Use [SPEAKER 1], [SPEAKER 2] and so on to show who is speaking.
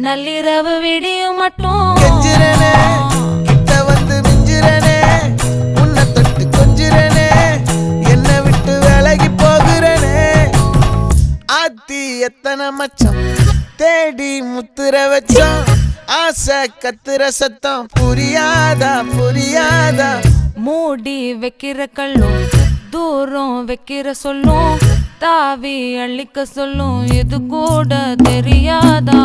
[SPEAKER 1] நள்ளிரவு விடியும் மட்டும்
[SPEAKER 2] கெஞ்சிரனே கிட்ட வந்து மிஞ்சிரனே உன்னை தொட்டு கொஞ்சிரனே என்னை விட்டு விலகி போகிறனே ஆத்தி எத்தனை மச்சம் தேடி முத்துற வச்சோம் ஆசை கத்துற சத்தம் புரியாதா புரியாதா
[SPEAKER 1] மூடி வைக்கிற கல்லும் தூரம் வைக்கிற சொல்லும் தாவி அள்ளிக்க சொல்லும் இது கூட தெரியாதா